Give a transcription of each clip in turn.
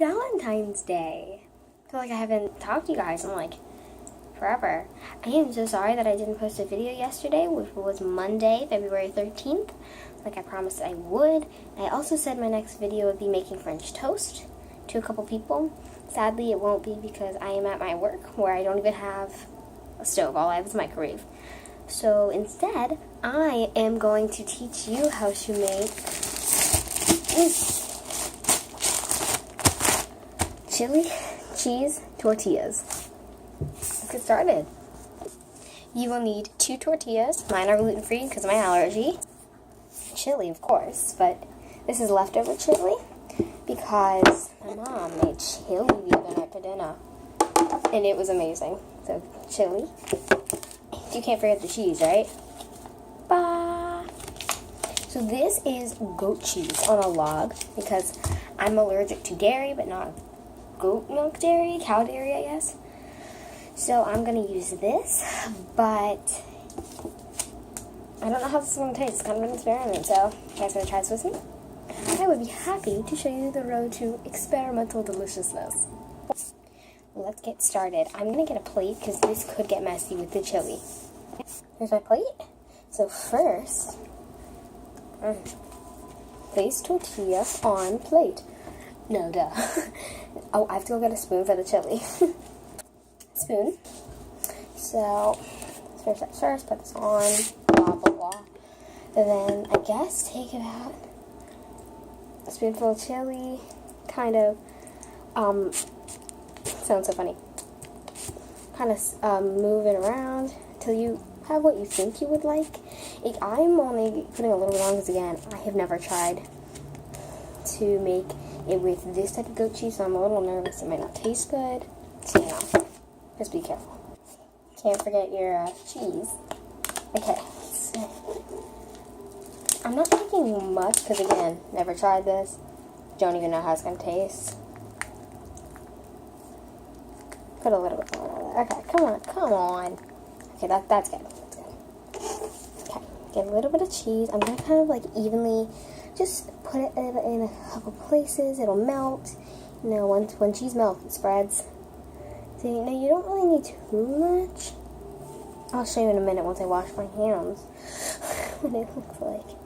Valentine's Day. I feel like I haven't talked to you guys in like forever. I am so sorry that I didn't post a video yesterday, which was Monday, February 13th, like I promised I would. I also said my next video would be making French toast to a couple people. Sadly, it won't be because I am at my work where I don't even have a stove. All I have is a microwave. So instead, I am going to teach you how to make this chili cheese tortillas. Let's get started. You will need 2 tortillas. Mine are gluten-free because of my allergy. Chili, of course, but this is leftover chili because my mom made chili the other night for dinner, and it was amazing. So chili. You can't forget the cheese, right? Bah. So this is goat cheese on a log because I'm allergic to dairy, but not goat milk dairy, cow dairy, I guess. So I'm going to use this, but I don't know how this is going to taste. It's kind of an experiment, so you guys going to try this with me? I would be happy to show you the road to experimental deliciousness. Let's get started. I'm going to get a plate because this could get messy with the chili. Here's my plate. So first, place tortilla on plate. No, duh. Oh, I have to go get a spoon for the chili. Spoon. So, first, put this on, blah, blah, blah. And then, I guess, take about a spoonful of chili, kind of, sounds so funny, kind of move it around till you have what you think you would like. I'm only putting a little bit on because, again, I have never tried to make it with this type of goat cheese, so I'm a little nervous it might not taste good. So, you know, just be careful. Can't forget your cheese. Okay, so I'm not making much because, again, never tried this. Don't even know how it's going to taste. Put a little bit more. Okay, come on. Okay, that's good. That's good. Okay, get a little bit of cheese. I'm going to kind of like evenly just put it in a couple places. It'll melt. You know, when cheese melts, it spreads. So, you know, you don't really need too much. I'll show you in a minute once I wash my hands what it looks like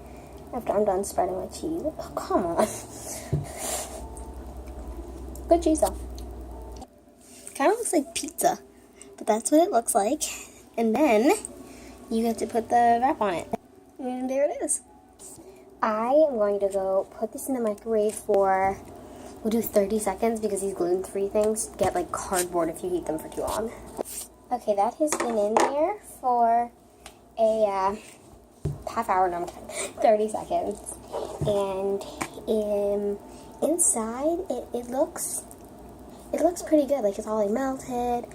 after I'm done spreading my cheese. Oh, come on. Good cheese, though. Kind of looks like pizza, but that's what it looks like. And then you get to put the wrap on it. And there it is. I am going to go put this in the microwave for, we'll do 30 seconds because these gluten-free things get like cardboard if you heat them for too long. Okay, that has been in there for a half hour, no, 30 seconds. And inside, it looks pretty good. Like, it's all like melted.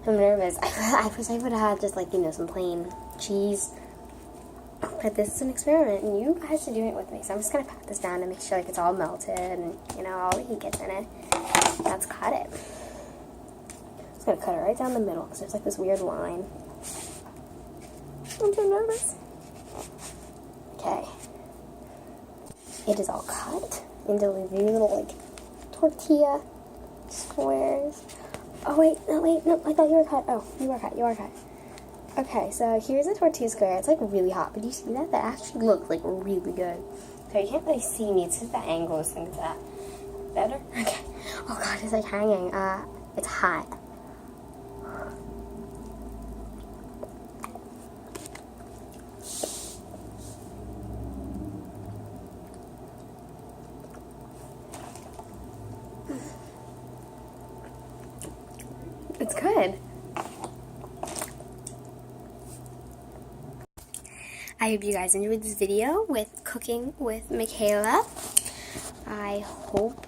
I'm nervous. I wish I would have had just like, you know, some plain cheese. But this is an experiment, and you guys are doing it with me. So I'm just going to pat this down and make sure like it's all melted and, you know, all the heat gets in it. Let's cut it. I'm just going to cut it right down the middle because there's like this weird line. I'm so nervous. Okay. It is all cut into these little like tortilla squares. Oh, wait, no, I thought you were cut. Oh, you are cut. Okay, so here's a tortilla square. It's like really hot, but do you see that? That actually looks like really good. So you can't really see me. It's just the angle is like that. Better? Okay. Oh god, it's like hanging. It's hot. It's good. I hope you guys enjoyed this video with cooking with Michaela. I hope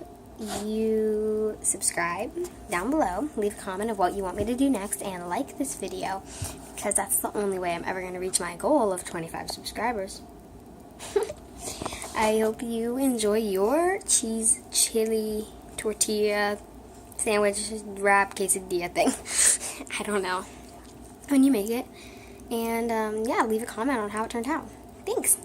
you subscribe down below, leave a comment of what you want me to do next, and like this video because that's the only way I'm ever going to reach my goal of 25 subscribers. I hope you enjoy your cheese chili tortilla sandwich wrap quesadilla thing. I don't know when you make it. And yeah, leave a comment on how it turned out. Thanks.